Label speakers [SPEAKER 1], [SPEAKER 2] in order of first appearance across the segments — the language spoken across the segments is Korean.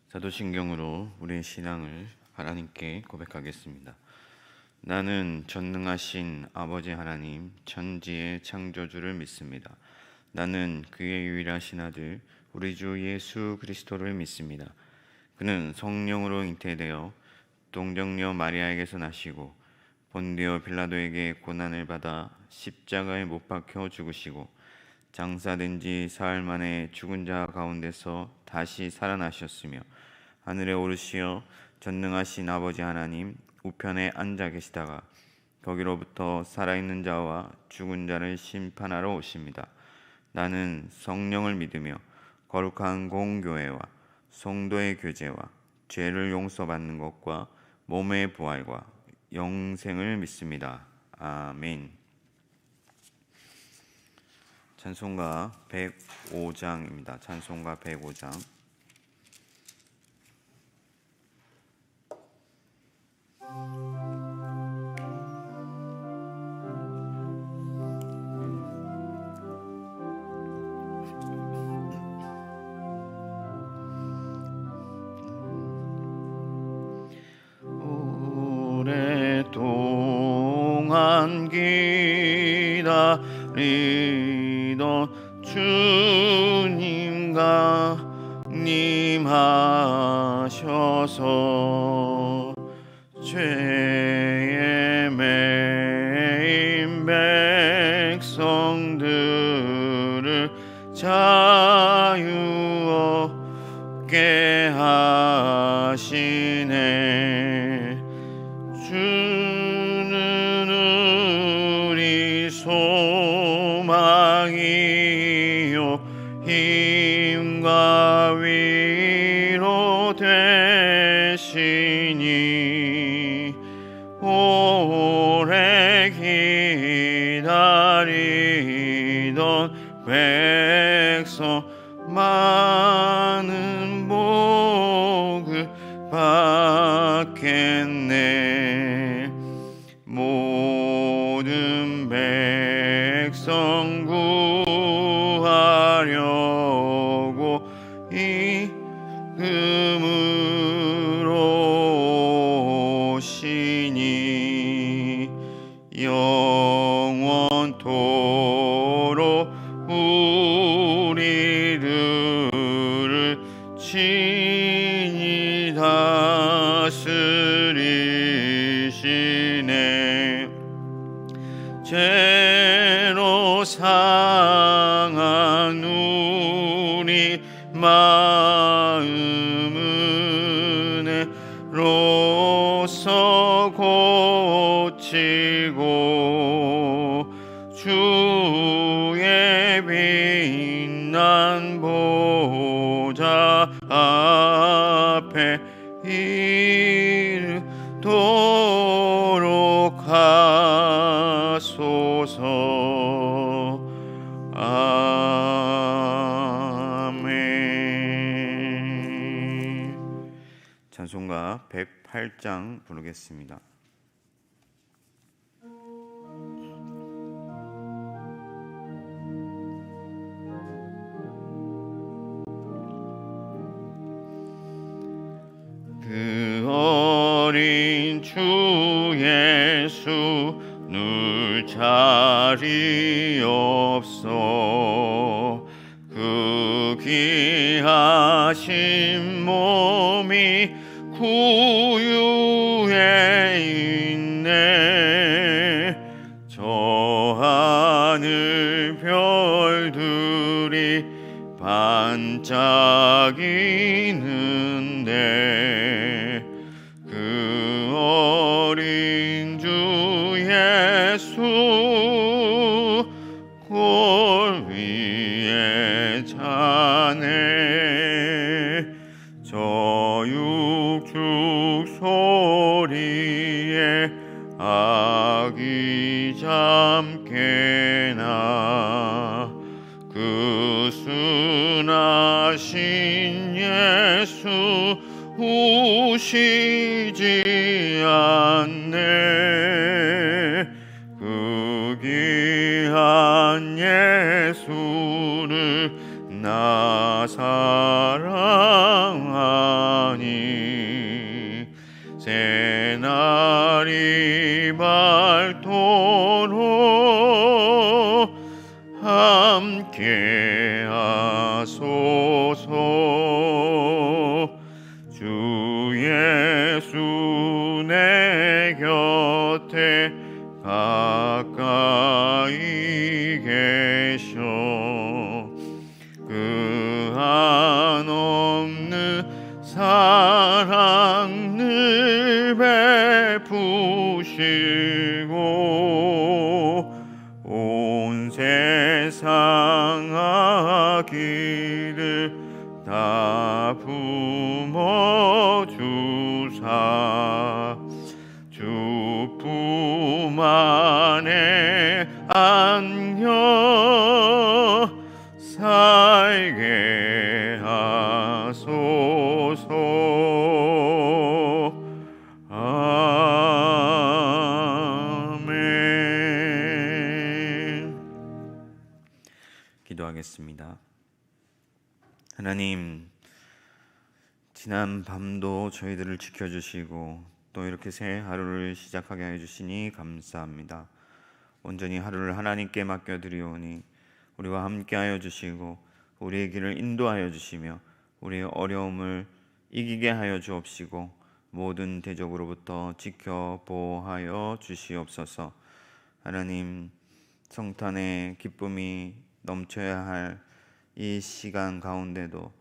[SPEAKER 1] 사도신경으로 우리의 신앙을 하나님께 고백하겠습니다. 나는 전능하신 아버지 하나님 천지의 창조주를 믿습니다. 나는 그의 유일하신 아들 우리 주 예수 그리스도를 믿습니다. 그는 성령으로 잉태되어 동정녀 마리아에게서 나시고 본디오 빌라도에게 고난을 받아 십자가에 못 박혀 죽으시고 장사된 지 사흘 만에 죽은 자 가운데서 다시 살아나셨으며 하늘에 오르시어 전능하신 아버지 하나님 우편에 앉아 계시다가 거기로부터 살아있는 자와 죽은 자를 심판하러 오십니다. 나는 성령을 믿으며 거룩한 공교회와 성도의 교제와 죄를 용서받는 것과 몸의 부활과 영생을 믿습니다. 아멘. 찬송가 105장입니다. 찬송가 105장. 오랫동안 기다리던 주님과 님하셔서 죄에 매인 백성들을 자유 얻게 하시네. 주는 우리 소망이요 힘과 위로 되시니 오래 기다리던 백성 많은 복을 받겠네. 모든 백성 구하려고 이름으로 오시니 영원토록 우리를 친히 다스리시네. 죄로 상한 우리 마음은 은혜로서 고치고 주의 빛난 보좌 앞에 이르도록 하소서. 아멘. 찬송가 108장 부르겠습니다. 그 어린 주 예수 누울 자리 없어 그 귀하신 몸이 구유에 있네. 저 하늘 별들이 반짝이는데 그 어린 주 예수 골 위에 자네. 저 육축 소리에 아기 잠깨나 그 순하신 예수 우시지 않네. 그 귀한 예수를 나 사랑하니 새날이 밝도록 함께 하소서. 주 예수 내 곁에 가까이 계셔 그 한없는 사랑 늘 베푸시고 온 세상 악기를 다 품어주사 주 품 안에 안겨 살게 하소서. 아멘. 기도하겠습니다. 하나님, 지난 밤도 저희들을 지켜주시고 또 이렇게 새 하루를 시작하게 해주시니 감사합니다. 온전히 하루를 하나님께 맡겨드리오니 우리와 함께하여 주시고 우리의 길을 인도하여 주시며 우리의 어려움을 이기게 하여 주옵시고 모든 대적으로부터 지켜 보호하여 주시옵소서. 하나님, 성탄의 기쁨이 넘쳐야 할 이 시간 가운데도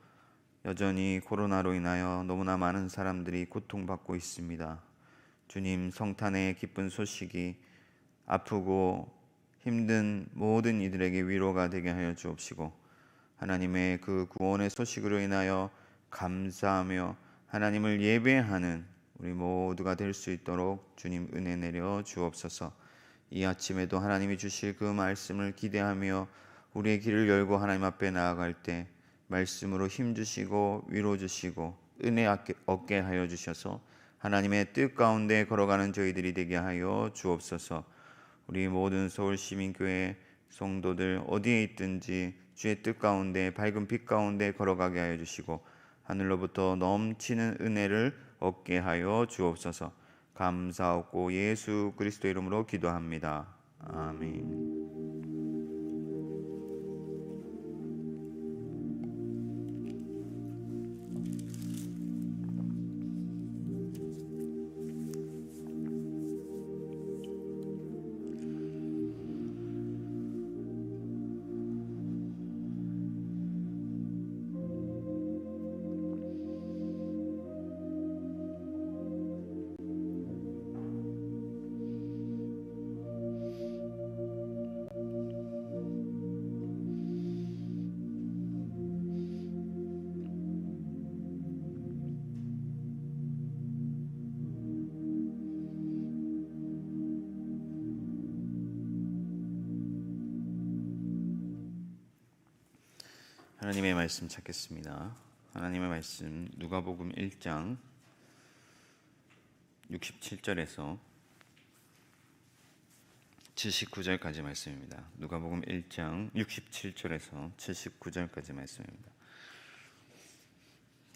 [SPEAKER 1] 여전히 코로나로 인하여 너무나 많은 사람들이 고통받고 있습니다. 주님, 성탄의 기쁜 소식이 아프고 힘든 모든 이들에게 위로가 되게 하여 주옵시고 하나님의 그 구원의 소식으로 인하여 감사하며 하나님을 예배하는 우리 모두가 될 수 있도록 주님 은혜 내려 주옵소서. 이 아침에도 하나님이 주실 그 말씀을 기대하며 우리의 길을 열고 하나님 앞에 나아갈 때 말씀으로 힘주시고 위로주시고 은혜 얻게 하여 주셔서 하나님의 뜻 가운데 걸어가는 저희들이 되게 하여 주옵소서. 우리 모든 서울시민교회 성도들 어디에 있든지 주의 뜻 가운데 밝은 빛 가운데 걸어가게 하여 주시고 하늘로부터 넘치는 은혜를 얻게 하여 주옵소서. 감사하고 예수 그리스도 이름으로 기도합니다. 아멘. 하나님의 말씀 찾겠습니다. 하나님의 말씀 누가복음 1장 67절에서 79절까지 말씀입니다. 누가복음 1장 67절에서 79절까지 말씀입니다.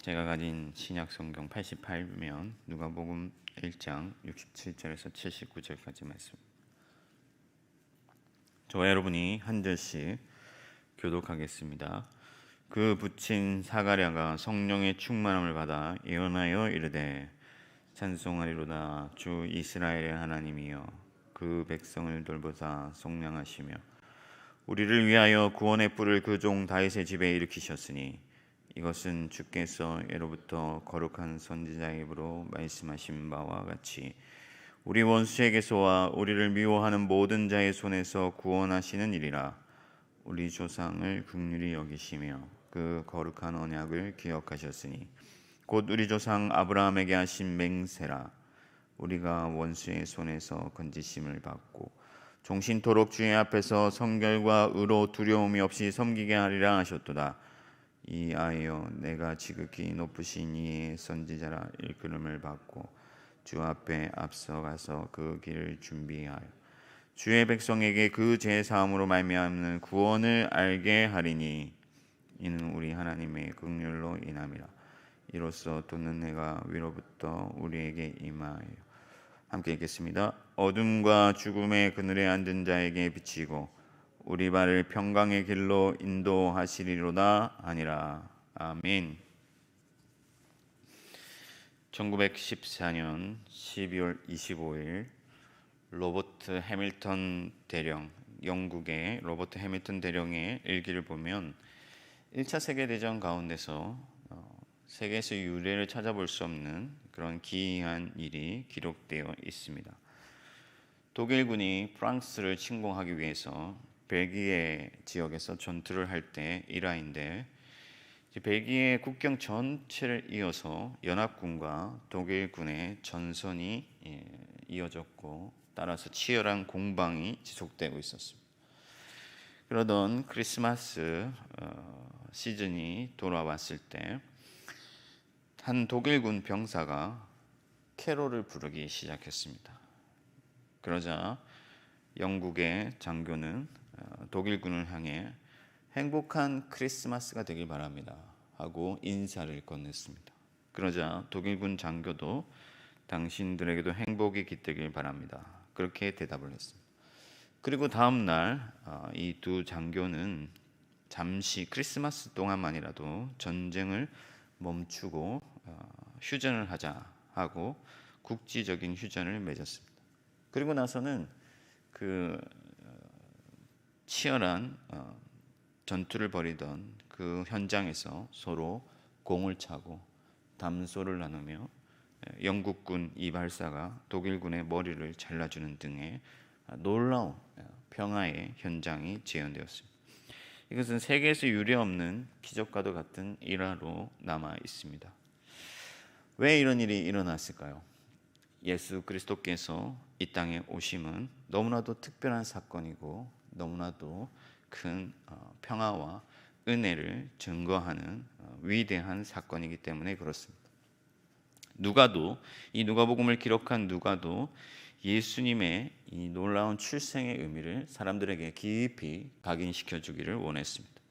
[SPEAKER 1] 제가 가진 신약 성경 88면 누가복음 1장 67절에서 79절까지 말씀. 저와 여러분이 한 절씩 교독하겠습니다. 그 붙인 사가랴가 성령의 충만함을 받아 예언하여 이르되 찬송하리로다. 주 이스라엘의 하나님이여 그 백성을 돌보사 속량하시며 우리를 위하여 구원의 뿔을 그 종 다윗의 집에 일으키셨으니 이것은 주께서 예로부터 거룩한 선지자의 입으로 말씀하신 바와 같이 우리 원수에게서와 우리를 미워하는 모든 자의 손에서 구원하시는 일이라. 우리 조상을 긍휼히 여기시며 그 거룩한 언약을 기억하셨으니 곧 우리 조상 아브라함에게 하신 맹세라. 우리가 원수의 손에서 건지심을 받고 종신토록 주의 앞에서 성결과 의로 두려움이 없이 섬기게 하리라 하셨도다. 이 아이여 내가 지극히 높으신 이의 선지자라 일컬음을 받고 주 앞에 앞서가서 그 길을 준비하여 주의 백성에게 그 제 사함으로 말미암는 구원을 알게 하리니 이는 우리 하나님의 긍휼로 인함이라. 이로써 또 은혜가 위로부터 우리에게 임하여. 함께 읽겠습니다. 어둠과 죽음의 그늘에 앉은 자에게 비치고 우리 발을 평강의 길로 인도하시리로다 하니라. 아멘. 1914년 12월 25일 로버트 해밀턴 대령, 영국의 로버트 해밀턴 대령의 일기를 보면 1차 세계대전 가운데서 세계에서 유례를 찾아볼 수 없는 그런 기이한 일이 기록되어 있습니다. 독일군이 프랑스를 침공하기 위해서 벨기에 지역에서 전투를 할 때 일화인데, 벨기에 국경 전체를 이어서 연합군과 독일군의 전선이 이어졌고 따라서 치열한 공방이 지속되고 있었습니다. 그러던 크리스마스 시즌이 돌아왔을 때 한 독일군 병사가 캐롤을 부르기 시작했습니다. 그러자 영국의 장교는 독일군을 향해 행복한 크리스마스가 되길 바랍니다 하고 인사를 건넸습니다. 그러자 독일군 장교도 당신들에게도 행복이 깃들길 바랍니다 그렇게 대답을 했습니다. 그리고 다음 날 이 두 장교는 잠시 크리스마스 동안만이라도 전쟁을 멈추고 휴전을 하자 하고 국지적인 휴전을 맺었습니다. 그리고 나서는 그 치열한 전투를 벌이던 그 현장에서 서로 공을 차고 담소를 나누며 영국군 이발사가 독일군의 머리를 잘라주는 등의 놀라운 평화의 현장이 재현되었습니다. 이것은 세계에서 유례없는 기적과도 같은 일화로 남아 있습니다. 왜 이런 일이 일어났을까요? 예수 그리스도께서 이 땅에 오심은 너무나도 특별한 사건이고 너무나도 큰 평화와 은혜를 증거하는 위대한 사건이기 때문에 그렇습니다. 누가도, 이 누가복음을 기록한 누가도 예수님의 이 놀라운 출생의 의미를 사람들에게 깊이 각인시켜 주기를 원했습니다.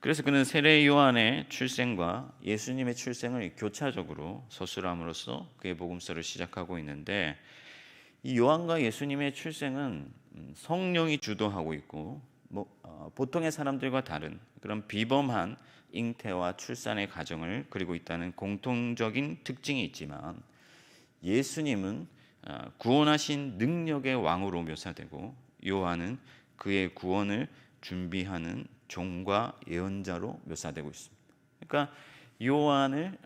[SPEAKER 1] 그래서 그는 세례 요한의 출생과 예수님의 출생을 교차적으로 서술함으로써 그의 복음서를 시작하고 있는데, 이 요한과 예수님의 출생은 성령이 주도하고 있고 보통의 사람들과 다른 그런 비범한 잉태와 출산의 과정을 그리고 있다는 공통적인 특징이 있지만, 예수님은 구원하신 능력의 왕으로 묘사되고 요한은 그의 구원을 준비하는 종과 예언자로 묘사되고 있습니다. 그러니까 요한을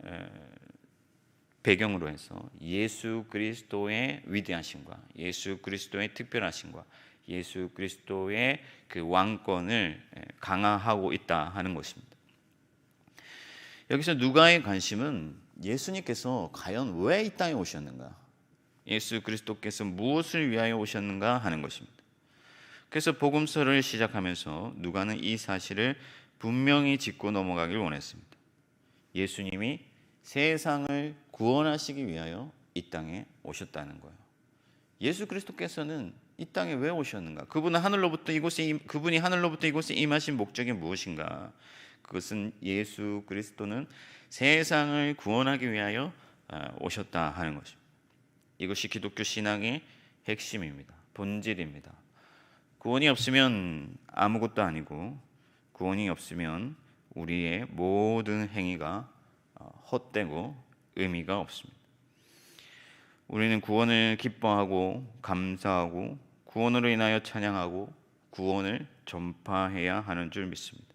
[SPEAKER 1] 배경으로 해서 예수 그리스도의 위대하심과 예수 그리스도의 특별하심과 예수 그리스도의 그 왕권을 강화하고 있다 하는 것입니다. 여기서 누가의 관심은 예수님께서 과연 왜 이 땅에 오셨는가, 예수 그리스도께서 무엇을 위하여 오셨는가 하는 것입니다. 그래서 복음서를 시작하면서 누가는 이 사실을 분명히 짚고 넘어가길 원했습니다. 예수님이 세상을 구원하시기 위하여 이 땅에 오셨다는 거예요. 예수 그리스도께서는 이 땅에 왜 오셨는가? 그분이 하늘로부터 이곳에 임하신 목적이 무엇인가? 그것은 예수 그리스도는 세상을 구원하기 위하여 오셨다 하는 것입니다. 이것이 기독교 신앙의 핵심입니다. 본질입니다. 구원이 없으면 아무것도 아니고, 구원이 없으면 우리의 모든 행위가 헛되고 의미가 없습니다. 우리는 구원을 기뻐하고 감사하고 구원으로 인하여 찬양하고 구원을 전파해야 하는 줄 믿습니다.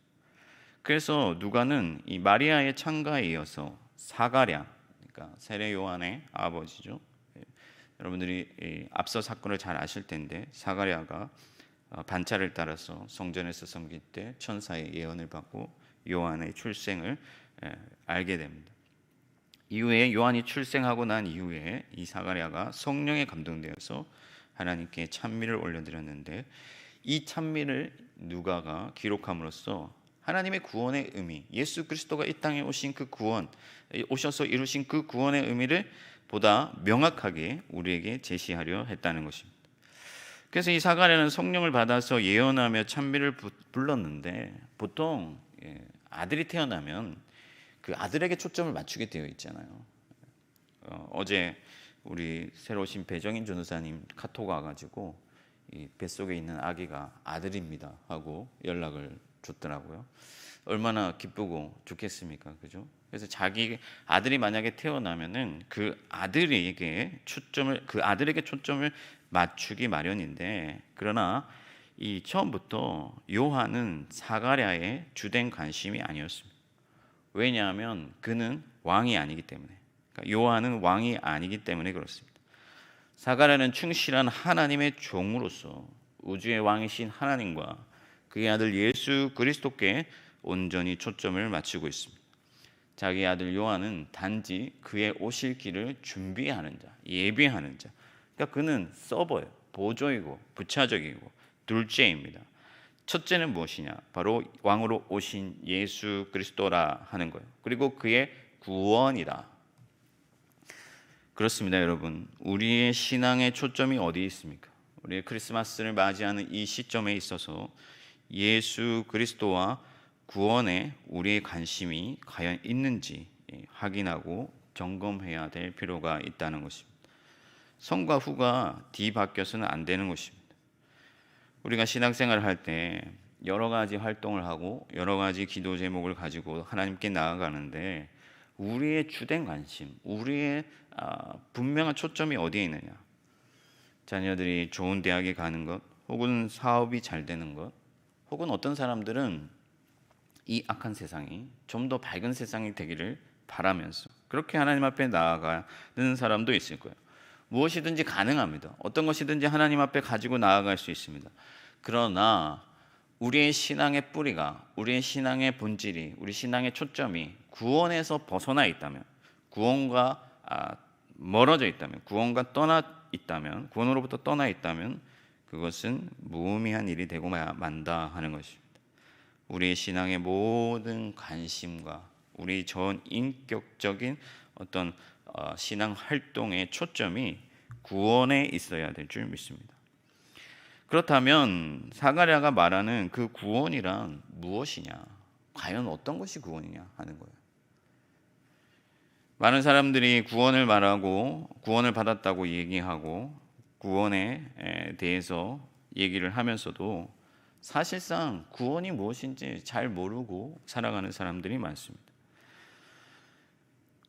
[SPEAKER 1] 그래서 누가는 이 마리아의 창가에 이어서 사가랴, 그러니까 세례 요한의 아버지죠. 여러분들이 앞서 사건을 잘 아실 텐데, 사가랴가 반차를 따라서 성전에서 섬길 때 천사의 예언을 받고 요한의 출생을 알게 됩니다. 이후에 요한이 출생하고 난 이후에 이 사가랴가 성령에 감동되어서 하나님께 찬미를 올려드렸는데, 이 찬미를 누가가 기록함으로써 하나님의 구원의 의미, 예수 그리스도가 이 땅에 오신 그 구원, 오셔서 이루신 그 구원의 의미를 보다 명확하게 우리에게 제시하려 했다는 것입니다. 그래서 이 사가랴는 성령을 받아서 예언하며 찬미를 불렀는데, 보통 아들이 태어나면 그 아들에게 초점을 맞추게 되어 있잖아요. 어제 우리 새로 오신 배정인 전도사님 카톡 와가지고 이 뱃속에 있는 아기가 아들입니다 하고 연락을 줬더라고요. 얼마나 기쁘고 좋겠습니까, 그죠? 그래서 자기 아들이 만약에 태어나면은 그 아들에게 초점을 맞추기 마련인데, 그러나 이 처음부터 요한은 사가랴의 주된 관심이 아니었습니다. 왜냐하면 그는 왕이 아니기 때문에. 그러니까 요한은 왕이 아니기 때문에 그렇습니다. 사가랴는 충실한 하나님의 종으로서 우주의 왕이신 하나님과 그의 아들 예수 그리스도께 온전히 초점을 맞추고 있습니다. 자기 아들 요한은 단지 그의 오실 길을 준비하는 자, 예비하는 자. 그러니까 그는 서버예요. 보조이고 부차적이고 둘째입니다. 첫째는 무엇이냐? 바로 왕으로 오신 예수 그리스도라 하는 거예요. 그리고 그의 구원이라. 그렇습니다, 여러분. 우리의 신앙의 초점이 어디에 있습니까? 우리의 크리스마스를 맞이하는 이 시점에 있어서 예수 그리스도와 구원에 우리의 관심이 과연 있는지 확인하고 점검해야 될 필요가 있다는 것입니다. 성과 후가 뒤바뀌어서는 안 되는 것입니다. 우리가 신앙생활을 할 때 여러 가지 활동을 하고 여러 가지 기도 제목을 가지고 하나님께 나아가는데 우리의 주된 관심, 우리의 분명한 초점이 어디에 있느냐? 자녀들이 좋은 대학에 가는 것, 혹은 사업이 잘 되는 것, 혹은 어떤 사람들은 이 악한 세상이 좀 더 밝은 세상이 되기를 바라면서 그렇게 하나님 앞에 나아가는 사람도 있을 거예요. 무엇이든지 가능합니다. 어떤 것이든지 하나님 앞에 가지고 나아갈 수 있습니다. 그러나 우리의 신앙의 뿌리가, 우리의 신앙의 본질이, 우리 신앙의 초점이 구원에서 벗어나 있다면, 구원과 멀어져 있다면, 구원과 떠나 있다면, 구원으로부터 떠나 있다면 그것은 무의미한 일이 되고 만다 하는 것입니다. 우리의 신앙의 모든 관심과 우리 전 인격적인 어떤 신앙 활동의 초점이 구원에 있어야 될 줄 믿습니다. 그렇다면 사가랴가 말하는 그 구원이란 무엇이냐? 과연 어떤 것이 구원이냐 하는 거예요. 많은 사람들이 구원을 말하고 구원을 받았다고 얘기하고 구원에 대해서 얘기를 하면서도 사실상 구원이 무엇인지 잘 모르고 살아가는 사람들이 많습니다.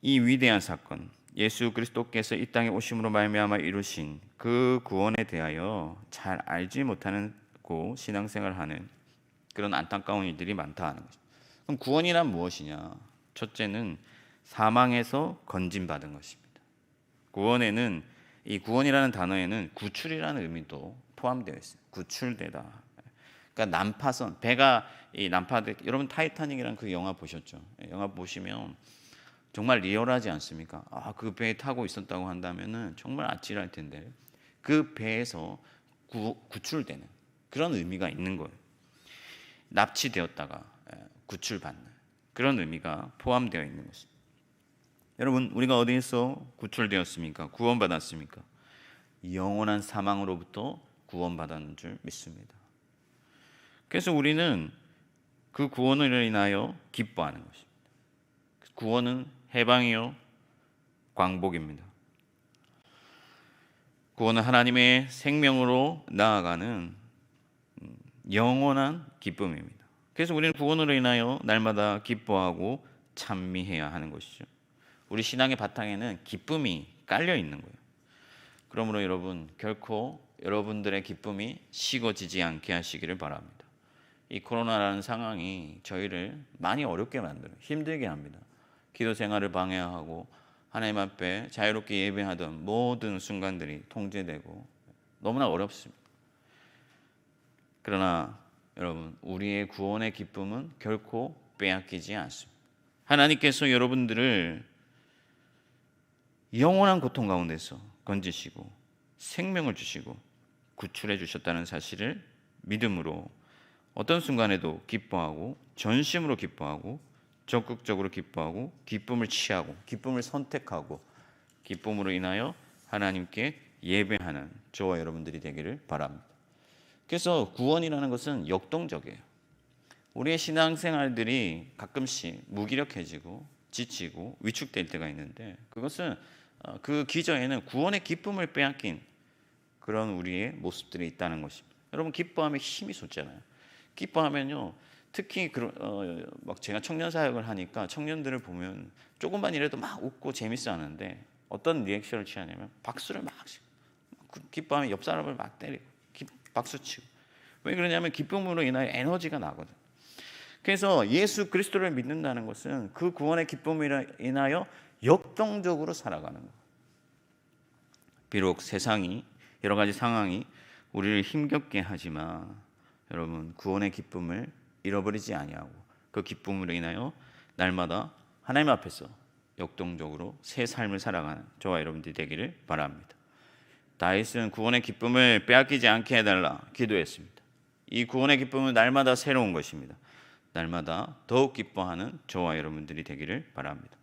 [SPEAKER 1] 이 위대한 사건, 예수 그리스도께서 이 땅에 오심으로 말미암아 이루신 그 구원에 대하여 잘 알지 못하고 신앙생활하는 그런 안타까운 일들이 많다 하는 것입니다. 그럼 구원이란 무엇이냐? 첫째는 사망에서 건진받은 것입니다. 구원에는, 이 구원이라는 단어에는 구출이라는 의미도 포함되어 있어요. 구출되다. 그러니까 난파선, 배가 이 난파돼. 여러분 타이타닉이라는 그 영화 보셨죠? 영화 보시면 정말 리얼하지 않습니까? 그 배에 타고 있었다고 한다면은 정말 아찔할 텐데 그 배에서 구출되는 그런 의미가 있는 거예요. 납치되었다가 구출받는 그런 의미가 포함되어 있는 것입니다. 여러분, 우리가 어디에서 구출되었습니까? 구원받았습니까? 영원한 사망으로부터 구원받았는 줄 믿습니다. 그래서 우리는 그 구원을 인하여 기뻐하는 것입니다. 구원은 해방이요 광복입니다. 구원은 하나님의 생명으로 나아가는 영원한 기쁨입니다. 그래서 우리는 구원으로 인하여 날마다 기뻐하고 찬미해야 하는 것이죠. 우리 신앙의 바탕에는 기쁨이 깔려 있는 거예요. 그러므로 여러분, 결코 여러분들의 기쁨이 식어지지 않게 하시기를 바랍니다. 이 코로나라는 상황이 저희를 많이 어렵게 만들어요. 힘들게 합니다. 기도 생활을 방해하고 하나님 앞에 자유롭게 예배하던 모든 순간들이 통제되고 너무나 어렵습니다. 그러나 여러분, 우리의 구원의 기쁨은 결코 빼앗기지 않습니다. 하나님께서 여러분들을 영원한 고통 가운데서 건지시고 생명을 주시고 구출해 주셨다는 사실을 믿음으로 어떤 순간에도 기뻐하고 전심으로 기뻐하고 적극적으로 기뻐하고 기쁨을 취하고 기쁨을 선택하고 기쁨으로 인하여 하나님께 예배하는 저와 여러분들이 되기를 바랍니다. 그래서 구원이라는 것은 역동적이에요. 우리의 신앙생활들이 가끔씩 무기력해지고 지치고 위축될 때가 있는데, 그것은 그 기저에는 구원의 기쁨을 빼앗긴 그런 우리의 모습들이 있다는 것입니다. 여러분, 기뻐하면 힘이 솟잖아요. 기뻐하면요, 특히 막 제가 청년 사역을 하니까 청년들을 보면 조금만이라도 막 웃고 재밌어 하는데, 어떤 리액션을 취하냐면 박수를 막 치고, 기뻐하면 옆 사람을 막 때리고 박수 치고. 왜 그러냐면 기쁨으로 인하여 에너지가 나거든. 그래서 예수 그리스도를 믿는다는 것은 그 구원의 기쁨으로 인하여 역동적으로 살아가는 거예요. 비록 세상이, 여러 가지 상황이 우리를 힘겹게 하지만 여러분, 구원의 기쁨을 잃어버리지 아니하고 그 기쁨으로 인하여 날마다 하나님 앞에서 역동적으로 새 삶을 살아가는 저와 여러분들이 되기를 바랍니다. 다윗은 구원의 기쁨을 빼앗기지 않게 해달라 기도했습니다. 이 구원의 기쁨은 날마다 새로운 것입니다. 날마다 더욱 기뻐하는 저와 여러분들이 되기를 바랍니다.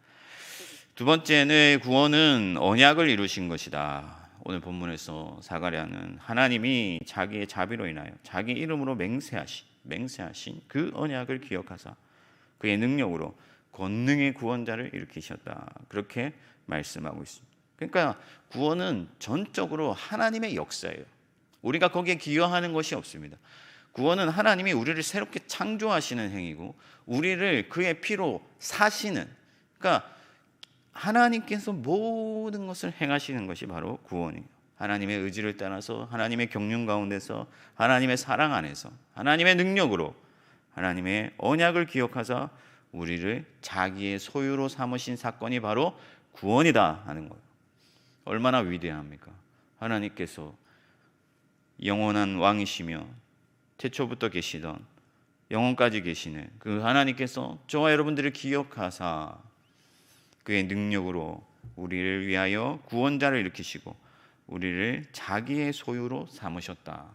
[SPEAKER 1] 두 번째는 구원은 언약을 이루신 것이다. 오늘 본문에서 사가랴는 하나님이 자기의 자비로 인하여 자기 이름으로 맹세하신 그 언약을 기억하사 그의 능력으로 권능의 구원자를 일으키셨다. 그렇게 말씀하고 있습니다. 그러니까 구원은 전적으로 하나님의 역사예요. 우리가 거기에 기여하는 것이 없습니다. 구원은 하나님이 우리를 새롭게 창조하시는 행위고, 우리를 그의 피로 사시는, 그러니까 하나님께서 모든 것을 행하시는 것이 바로 구원이에요. 하나님의 의지를 따라서, 하나님의 경륜 가운데서, 하나님의 사랑 안에서, 하나님의 능력으로, 하나님의 언약을 기억하사 우리를 자기의 소유로 삼으신 사건이 바로 구원이다 하는 거예요. 얼마나 위대합니까? 하나님께서 영원한 왕이시며 태초부터 계시던 영원까지 계시는 그 하나님께서 저와 여러분들을 기억하사 그의 능력으로 우리를 위하여 구원자를 일으키시고 우리를 자기의 소유로 삼으셨다.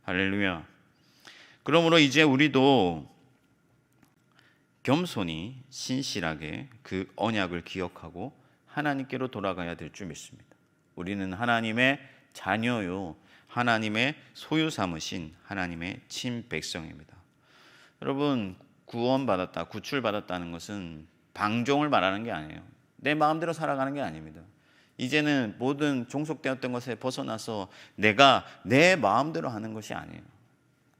[SPEAKER 1] 할렐루야. 그러므로 이제 우리도 겸손히 신실하게 그 언약을 기억하고 하나님께로 돌아가야 될 줄 믿습니다. 우리는 하나님의 자녀요, 하나님의 소유 삼으신 하나님의 친백성입니다. 여러분, 구원받았다, 구출받았다는 것은 방종을 말하는 게 아니에요. 내 마음대로 살아가는 게 아닙니다. 이제는 모든 종속되었던 것에 벗어나서 내가 내 마음대로 하는 것이 아니에요.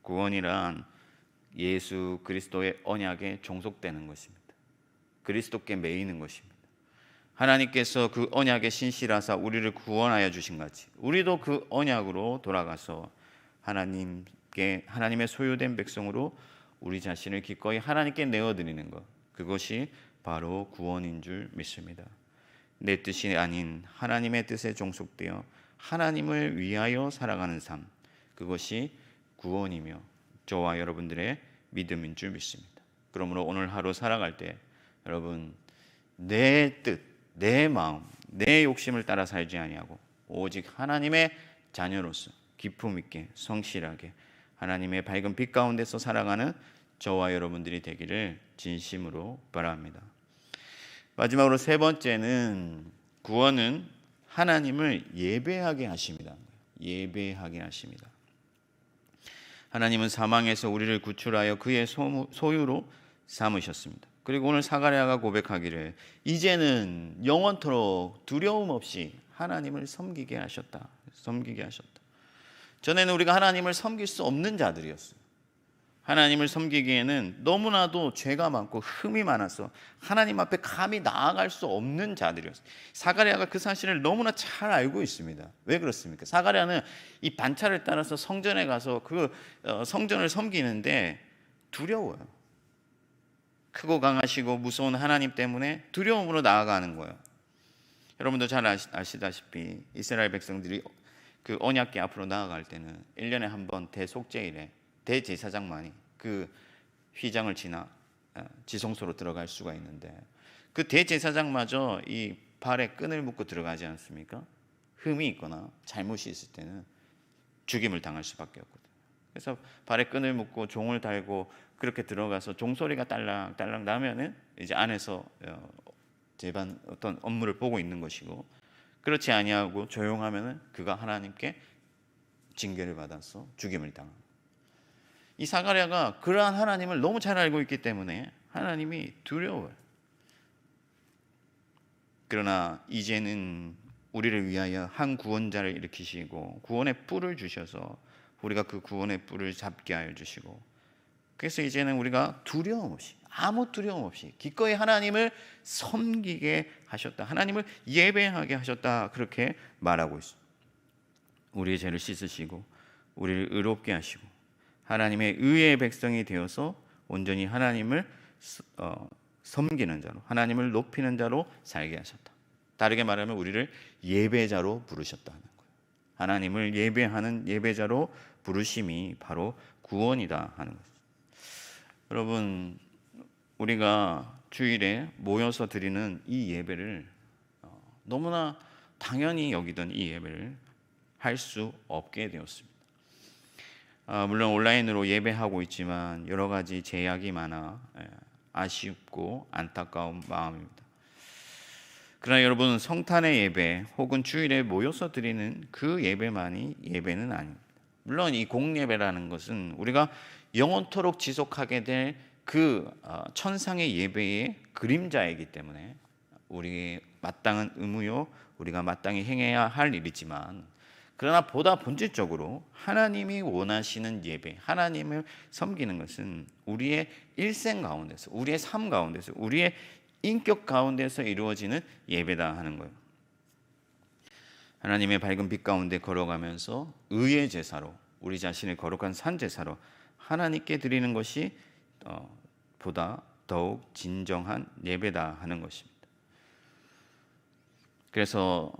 [SPEAKER 1] 구원이란 예수 그리스도의 언약에 종속되는 것입니다. 그리스도께 매이는 것입니다. 하나님께서 그 언약에 신실하사 우리를 구원하여 주신 같이 우리도 그 언약으로 돌아가서 하나님의 소유된 백성으로 우리 자신을 기꺼이 하나님께 내어드리는 것, 그것이 바로 구원인 줄 믿습니다. 내 뜻이 아닌 하나님의 뜻에 종속되어 하나님을 위하여 살아가는 삶, 그것이 구원이며 저와 여러분들의 믿음인 줄 믿습니다. 그러므로 오늘 하루 살아갈 때 여러분, 내 뜻, 내 마음, 내 욕심을 따라 살지 아니하고 오직 하나님의 자녀로서 기품 있게 성실하게 하나님의 밝은 빛 가운데서 살아가는 저와 여러분들이 되기를 진심으로 바랍니다. 마지막으로 세 번째는 구원은 하나님을 예배하게 하십니다. 예배하게 하십니다. 하나님은 사망에서 우리를 구출하여 그의 소유로 삼으셨습니다. 그리고 오늘 사가랴가 고백하기를 이제는 영원토록 두려움 없이 하나님을 섬기게 하셨다. 섬기게 하셨다. 전에는 우리가 하나님을 섬길 수 없는 자들이었어요. 하나님을 섬기기에는 너무나도 죄가 많고 흠이 많아서 하나님 앞에 감히 나아갈 수 없는 자들이었어요. 사가랴가 그 사실을 너무나 잘 알고 있습니다. 왜 그렇습니까? 사가랴는 이 반차를 따라서 성전에 가서 그 성전을 섬기는데 두려워요. 크고 강하시고 무서운 하나님 때문에 두려움으로 나아가는 거예요. 여러분도 잘 아시다시피 이스라엘 백성들이 그 언약궤 앞으로 나아갈 때는 1년에 한 번 대속죄일에 대제사장만이 그 휘장을 지나 지성소로 들어갈 수가 있는데, 그 대제사장마저 이 발에 끈을 묶고 들어가지 않습니까? 흠이 있거나 잘못이 있을 때는 죽임을 당할 수밖에 없거든요. 그래서 발에 끈을 묶고 종을 달고 그렇게 들어가서 종소리가 딸랑딸랑 나면은 이제 안에서 제반 어떤 업무를 보고 있는 것이고, 그렇지 아니하고 조용하면은 그가 하나님께 징계를 받아서 죽임을 당합니다. 이 사가랴가 그러한 하나님을 너무 잘 알고 있기 때문에 하나님이 두려워요. 그러나 이제는 우리를 위하여 한 구원자를 일으키시고 구원의 뿔을 주셔서 우리가 그 구원의 뿔을 잡게 하여 주시고, 그래서 이제는 우리가 두려움 없이, 아무 두려움 없이 기꺼이 하나님을 섬기게 하셨다, 하나님을 예배하게 하셨다, 그렇게 말하고 있습니다. 우리의 죄를 씻으시고 우리를 의롭게 하시고 하나님의 의의 백성이 되어서 온전히 하나님을 섬기는 자로, 하나님을 높이는 자로 살게 하셨다. 다르게 말하면 우리를 예배자로 부르셨다는 거예요. 하나님을 예배하는 예배자로 부르심이 바로 구원이다 하는 거죠. 여러분, 우리가 주일에 모여서 드리는 이 예배를 너무나 당연히 여기던 이 예배를 할 수 없게 되었습니다. 물론 온라인으로 예배하고 있지만 여러 가지 제약이 많아 아쉽고 안타까운 마음입니다. 그러나 여러분, 성탄의 예배 혹은 주일에 모여서 드리는 그 예배만이 예배는 아닙니다. 물론 이 공예배라는 것은 우리가 영원토록 지속하게 될 그 천상의 예배의 그림자이기 때문에 우리의 마땅한 의무요, 우리가 마땅히 행해야 할 일이지만, 그러나 보다 본질적으로 하나님이 원하시는 예배, 하나님을 섬기는 것은 우리의 일생 가운데서, 우리의 삶 가운데서, 우리의 인격 가운데서 이루어지는 예배다 하는 거예요. 하나님의 밝은 빛 가운데 걸어가면서 의의 제사로, 우리 자신을 거룩한 산 제사로 하나님께 드리는 것이 보다 더욱 진정한 예배다 하는 것입니다. 그래서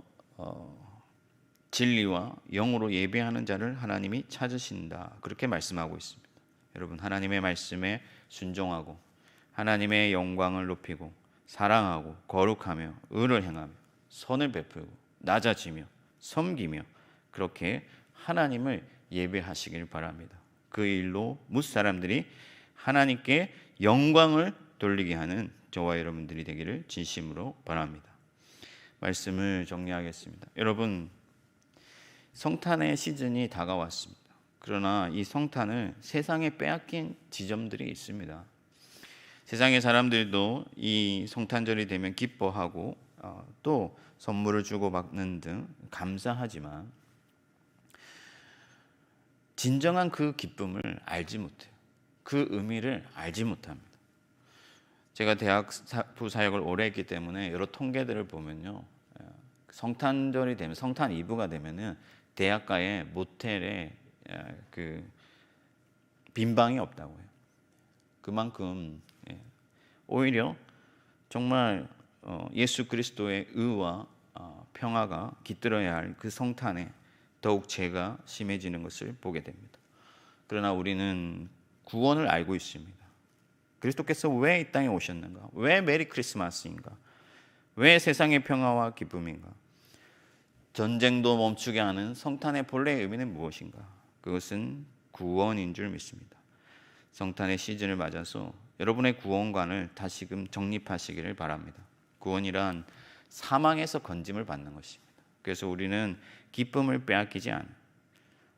[SPEAKER 1] 진리와 영으로 예배하는 자를 하나님이 찾으신다, 그렇게 말씀하고 있습니다. 여러분, 하나님의 말씀에 순종하고 하나님의 영광을 높이고 사랑하고 거룩하며 의를 행하며 선을 베풀고 낮아지며 섬기며 그렇게 하나님을 예배하시길 바랍니다. 그 일로 무사람들이 하나님께 영광을 돌리게 하는 저와 여러분들이 되기를 진심으로 바랍니다. 말씀을 정리하겠습니다. 여러분, 성탄의 시즌이 다가왔습니다. 그러나 이 성탄을 세상에 빼앗긴 지점들이 있습니다. 세상의 사람들도 이 성탄절이 되면 기뻐하고 또 선물을 주고받는 등 감사하지만 진정한 그 기쁨을 알지 못해요. 그 의미를 알지 못합니다. 제가 대학 부사역을 오래 했기 때문에 여러 통계들을 보면요, 성탄절이 되면, 성탄 이브가 되면은 대학가의 모텔에 그 빈방이 없다고 해요. 그만큼 오히려 정말 예수 그리스도의 의와 평화가 깃들어야 할 그 성탄에 더욱 죄가 심해지는 것을 보게 됩니다. 그러나 우리는 구원을 알고 있습니다. 그리스도께서 왜 이 땅에 오셨는가? 왜 메리 크리스마스인가? 왜 세상의 평화와 기쁨인가? 전쟁도 멈추게 하는 성탄의 본래의 의미는 무엇인가? 그것은 구원인 줄 믿습니다. 성탄의 시즌을 맞아서 여러분의 구원관을 다시금 정립하시기를 바랍니다. 구원이란 사망에서 건짐을 받는 것입니다. 그래서 우리는 기쁨을 빼앗기지 않아요.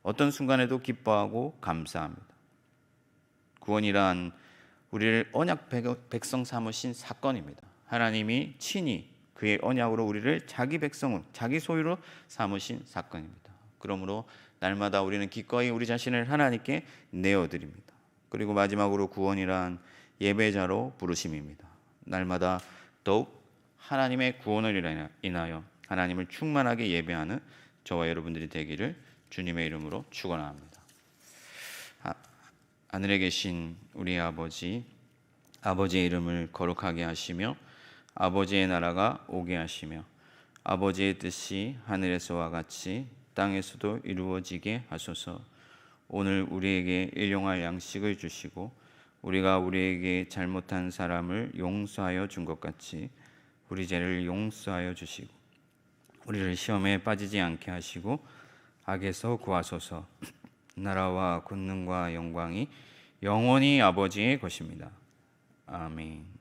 [SPEAKER 1] 어떤 순간에도 기뻐하고 감사합니다. 구원이란 우리를 언약 백성 삼으신 사건입니다. 하나님이 친히 그의 언약으로 우리를 자기 백성으로, 자기 소유로 삼으신 사건입니다. 그러므로 날마다 우리는 기꺼이 우리 자신을 하나님께 내어드립니다. 그리고 마지막으로 구원이란 예배자로 부르심입니다. 날마다 더욱 하나님의 구원을 인하여 하나님을 충만하게 예배하는 저와 여러분들이 되기를 주님의 이름으로 축원합니다. 하늘에 계신 우리 아버지, 아버지의 이름을 거룩하게 하시며 아버지의 나라가 오게 하시며 아버지의 뜻이 하늘에서와 같이 땅에서도 이루어지게 하소서. 오늘 우리에게 일용할 양식을 주시고 우리가 우리에게 잘못한 사람을 용서하여 준 것 같이 우리 죄를 용서하여 주시고 우리를 시험에 빠지지 않게 하시고 악에서 구하소서. 나라와 권능과 영광이 영원히 아버지의 것입니다. 아멘.